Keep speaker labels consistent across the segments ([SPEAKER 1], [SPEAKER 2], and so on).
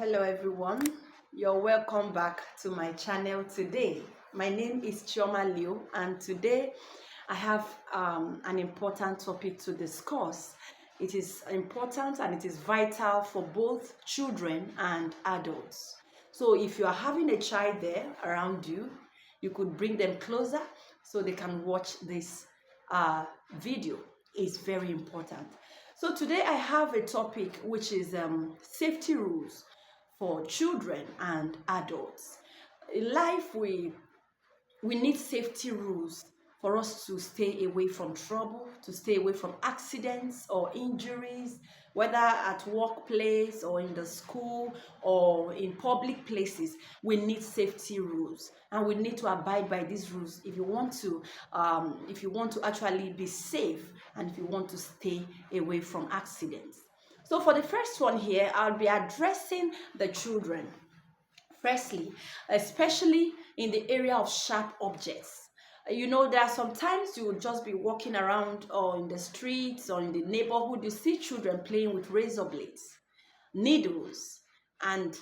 [SPEAKER 1] Hello everyone, you're welcome back to my channel today. My name is Chioma Liu, and today I have an important topic to discuss. It is important and it is vital for both children and adults. So if you are having a child there around you, you could bring them closer so they can watch this video. It's very important. So today I have a topic which is safety rules for children and adults. In life, we need safety rules for us to stay away from trouble, to stay away from accidents or injuries, whether at workplace or in the school or in public places. We need safety rules, and we need to abide by these rules if you want to actually be safe and if you want to stay away from accidents. So for the first one here, I'll be addressing the children. Firstly, especially in the area of sharp objects. You know, there are sometimes you will just be walking around or in the streets or in the neighborhood, you see children playing with razor blades, needles, and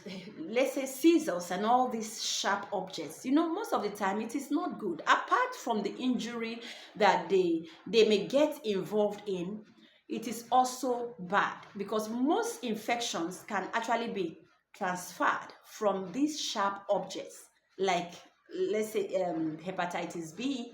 [SPEAKER 1] let's say scissors and all these sharp objects. You know, most of the time it is not good. Apart from the injury that they may get involved in, it is also bad because most infections can actually be transferred from these sharp objects, like let's say hepatitis B,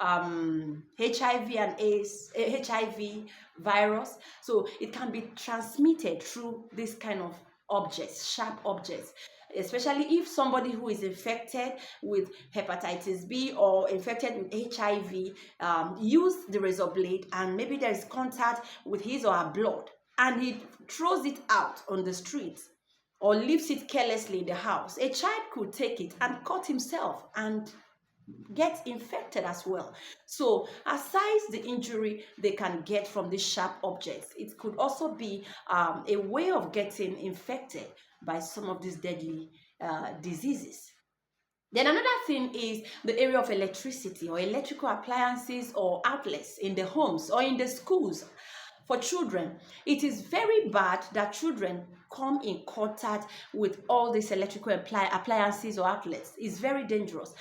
[SPEAKER 1] HIV and AIDS, HIV virus. So it can be transmitted through this kind of objects, sharp objects, especially if somebody who is infected with hepatitis B or infected with HIV use the razor blade, and maybe there is contact with his or her blood, and he throws it out on the street or leaves it carelessly in the house. A child could take it and cut himself and get infected as well. So aside the injury they can get from these sharp objects, it could also be a way of getting infected by some of these deadly diseases. Then another thing is the area of electricity or electrical appliances or outlets in the homes or in the schools. For children, it is very bad that children come in contact with all these electrical appliances or outlets. It's very dangerous.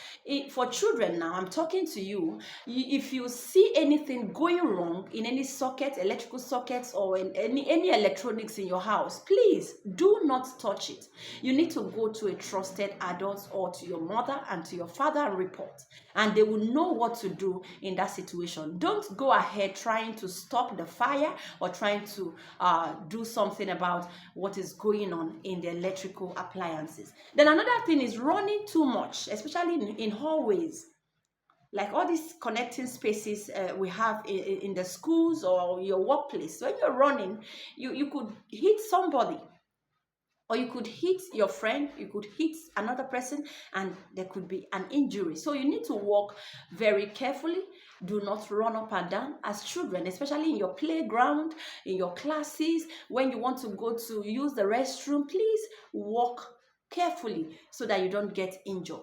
[SPEAKER 1] For children now, I'm talking to you, if you see anything going wrong in any socket, electrical sockets, or in any electronics in your house, please do not touch it. You need to go to a trusted adult or to your mother and to your father and report, and they will know what to do in that situation. Don't go ahead trying to stop the fire or trying to do something about what is going on in the electrical appliances. Then another thing is running too much, especially in hallways, like all these connecting spaces we have in the schools or your workplace. When you're running, you could hit somebody, or you could hit your friend, you could hit another person, and there could be an injury. So you need to walk very carefully. Do not run up and down as children, especially in your playground, in your classes. When you want to go to use the restroom, please walk carefully so that you don't get injured.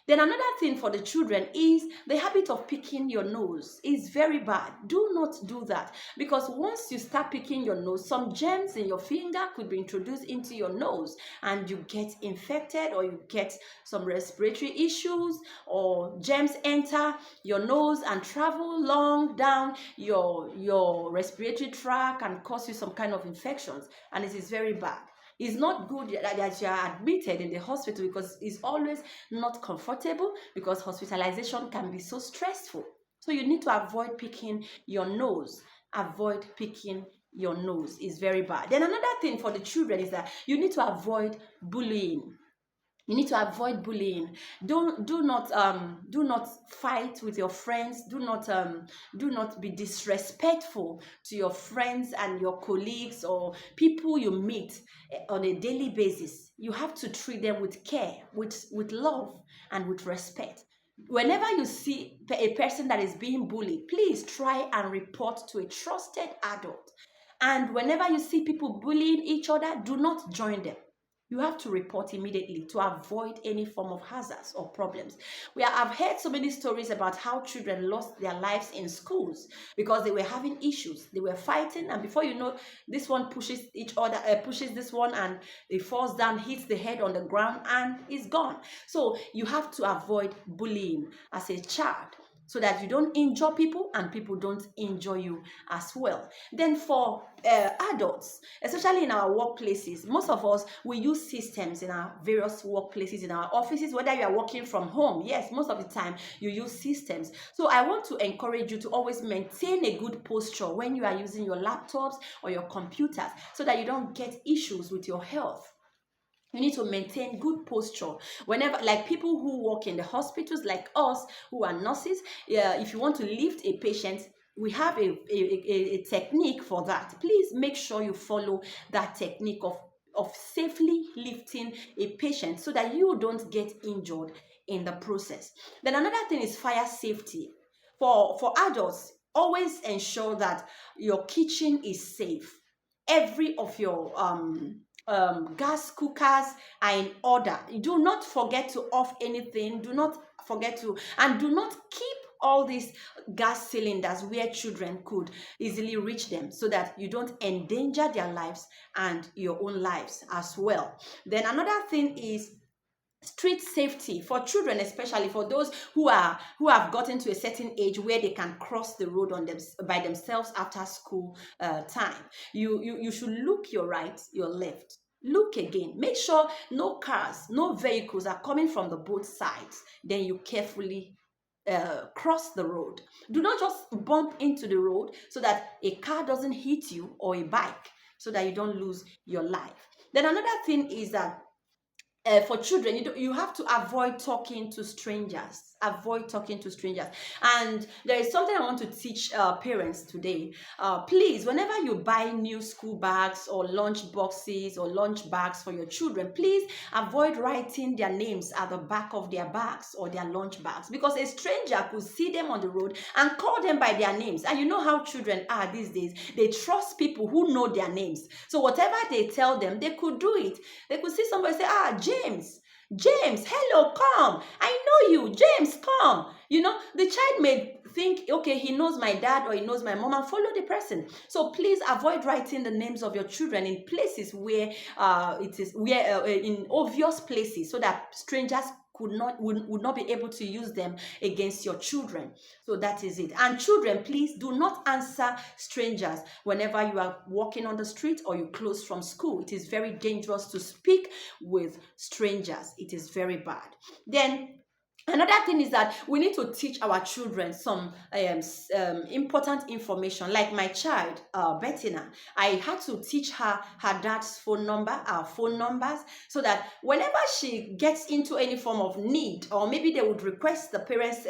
[SPEAKER 1] Then another thing for the children is the habit of picking your nose. Is very bad. Do not do that, because once you start picking your nose, some germs in your finger could be introduced into your nose and you get infected, or you get some respiratory issues, or germs enter your nose and travel long down your respiratory tract and cause you some kind of infections, and it is very bad. It's not good that you are admitted in the hospital, because it's always not comfortable, because hospitalization can be so stressful. So you need to avoid picking your nose. Avoid picking your nose. Is very bad. Then another thing for the children is that you need to avoid bullying. You need to avoid bullying. Do not fight with your friends. Do not be disrespectful to your friends and your colleagues or people you meet on a daily basis. You have to treat them with care, with love, and with respect. Whenever you see a person that is being bullied, please try and report to a trusted adult. And whenever you see people bullying each other, do not join them. You have to report immediately to avoid any form of hazards or problems. I've heard so many stories about how children lost their lives in schools because they were having issues. They were fighting, and before you know, this one pushes each other, pushes this one, and it falls down, hits the head on the ground, and is gone. So you have to avoid bullying as a child, so that you don't injure people and people don't injure you as well. Then for adults, especially in our workplaces, most of us, we use systems in our various workplaces, in our offices, whether you are working from home. Yes, most of the time you use systems. So I want to encourage you to always maintain a good posture when you are using your laptops or your computers, so that you don't get issues with your health. You need to maintain good posture whenever, like people who work in the hospitals, like us who are nurses. If you want to lift a patient, we have a technique for that. Please make sure you follow that technique of safely lifting a patient, so that you don't get injured in the process. Then another thing is fire safety. For adults, always ensure that your kitchen is safe. Every of your gas cookers are in order. Do not forget to off anything. Do not forget to, and do not keep all these gas cylinders where children could easily reach them, so that you don't endanger their lives and your own lives as well. Then another thing is street safety for children, especially for those who have gotten to a certain age where they can cross the road on them by themselves after school time. You should look your right, your left, look again, make sure no cars, no vehicles are coming from the both sides. Then you carefully cross the road. Do not just bump into the road, so that a car doesn't hit you, or a bike, so that you don't lose your life. Then another thing is that for children, you have to avoid talking to strangers. Avoid talking to strangers. And there is something I want to teach parents today. Please, whenever you buy new school bags or lunch boxes or lunch bags for your children, please avoid writing their names at the back of their bags or their lunch bags, because a stranger could see them on the road and call them by their names. And you know how children are these days. They trust people who know their names. So whatever they tell them, they could do it. They could see somebody say, James, hello, come. I know you, James, come. The child may think, okay, he knows my dad or he knows my mom, and follow the person. So please avoid writing the names of your children in places where in obvious places, so that strangers would not be able to use them against your children. So that is it. And children, please do not answer strangers whenever you are walking on the street or you close from school. It is very dangerous to speak with strangers. It is very bad. Then another thing is that we need to teach our children some important information. Like my child, Bettina, I had to teach her dad's phone number, our phone numbers, so that whenever she gets into any form of need, or maybe they would request the parents'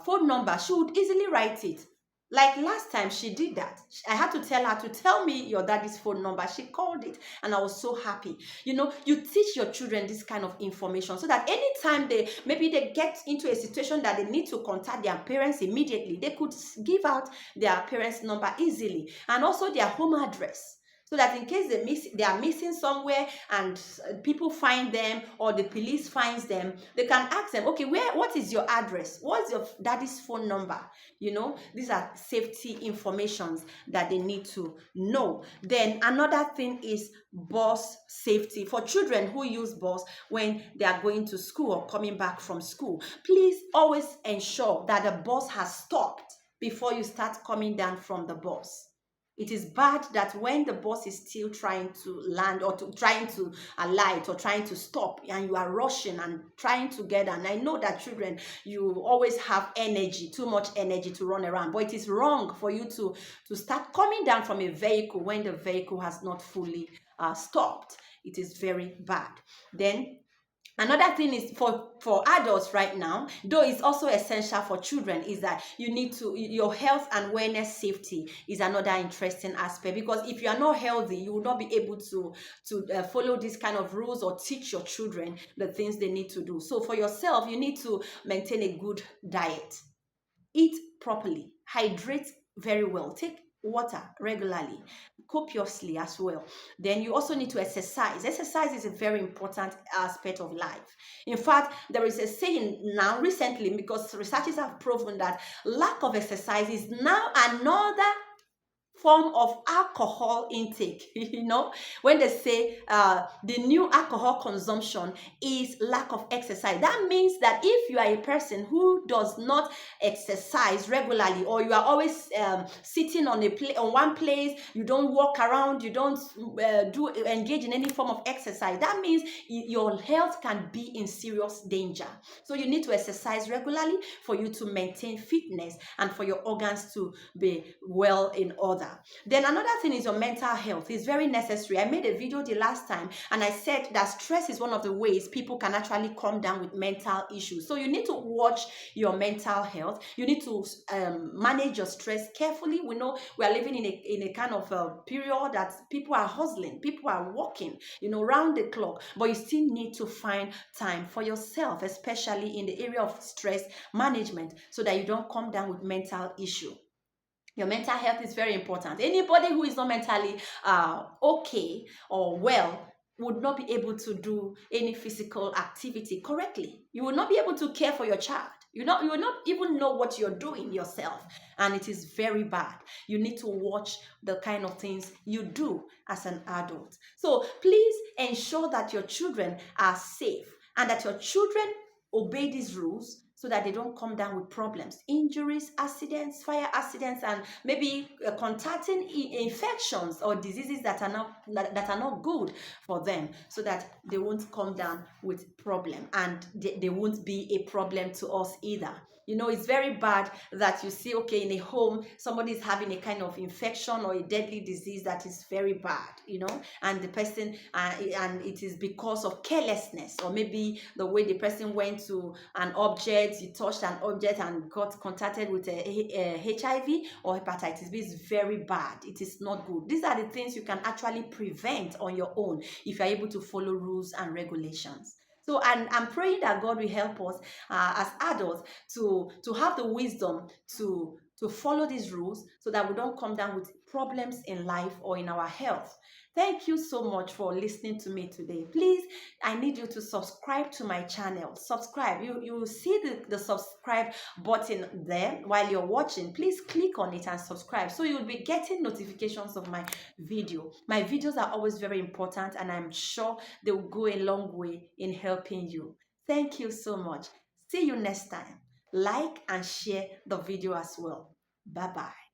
[SPEAKER 1] phone number, she would easily write it. Like last time she did that. I had to tell her to tell me your daddy's phone number. She called it, and I was so happy. You teach your children this kind of information, so that anytime they get into a situation that they need to contact their parents immediately, they could give out their parents' number easily, and also their home address. So that in case they are missing somewhere, and people find them, or the police finds them, they can ask them, okay, what is your address? What's your daddy's phone number? These are safety informations that they need to know. Then another thing is bus safety. For children who use bus when they are going to school or coming back from school, please always ensure that the bus has stopped before you start coming down from the bus. It is bad that when the bus is still trying to land, or trying to alight, or trying to stop, and you are rushing and trying to get. And I know that children, you always have energy, too much energy to run around, but it is wrong for you to start coming down from a vehicle when the vehicle has not fully stopped. It is very bad. Then another thing is for adults right now, though it's also essential for children, is that your health and wellness safety is another interesting aspect. Because if you are not healthy, you will not be able to follow these kind of rules, or teach your children the things they need to do. So for yourself, you need to maintain a good diet, eat properly, hydrate very well, take water regularly, copiously as well. Then you also need to exercise. Exercise is a very important aspect of life. In fact, there is a saying now recently, because researchers have proven that lack of exercise is now another form of alcohol intake. When they say the new alcohol consumption is lack of exercise, that means that if you are a person who does not exercise regularly, or you are always sitting on one place, you don't walk around, you don't engage in any form of exercise, that means your health can be in serious danger. So you need to exercise regularly for you to maintain fitness and for your organs to be well in order. Then another thing is your mental health. It's very necessary. I made a video the last time and I said that stress is one of the ways people can actually come down with mental issues. So you need to watch your mental health. You need to manage your stress carefully. We know we are living in a kind of period that people are hustling, people are working, round the clock, but you still need to find time for yourself, especially in the area of stress management, so that you don't come down with mental issue. Your mental health is very important. Anybody who is not mentally okay or well would not be able to do any physical activity correctly. You will not be able to care for your child. You will not even know what you're doing yourself. And it is very bad. You need to watch the kind of things you do as an adult. So please ensure that your children are safe and that your children obey these rules, so that they don't come down with problems, injuries, accidents, fire accidents, and maybe contacting infections or diseases that are not good for them, so that they won't come down with problem, and they won't be a problem to us either. It's very bad that you see, okay, in a home, somebody is having a kind of infection or a deadly disease that is very bad, and the person, and it is because of carelessness, or maybe the way the person went to an object, you touched an object and got contacted with a HIV or hepatitis B. Is very bad. It is not good. These are the things you can actually prevent on your own if you're able to follow rules and regulations. So, and I'm praying that God will help us as adults to have the wisdom to follow these rules, so that we don't come down with problems in life or in our health. Thank you so much for listening to me today. Please, I need you to subscribe to my channel. Subscribe. You will see the subscribe button there while you're watching. Please click on it and subscribe, so you'll be getting notifications of my video. My videos are always very important, and I'm sure they will go a long way in helping you. Thank you so much. See you next time. Like and share the video as well. Bye bye.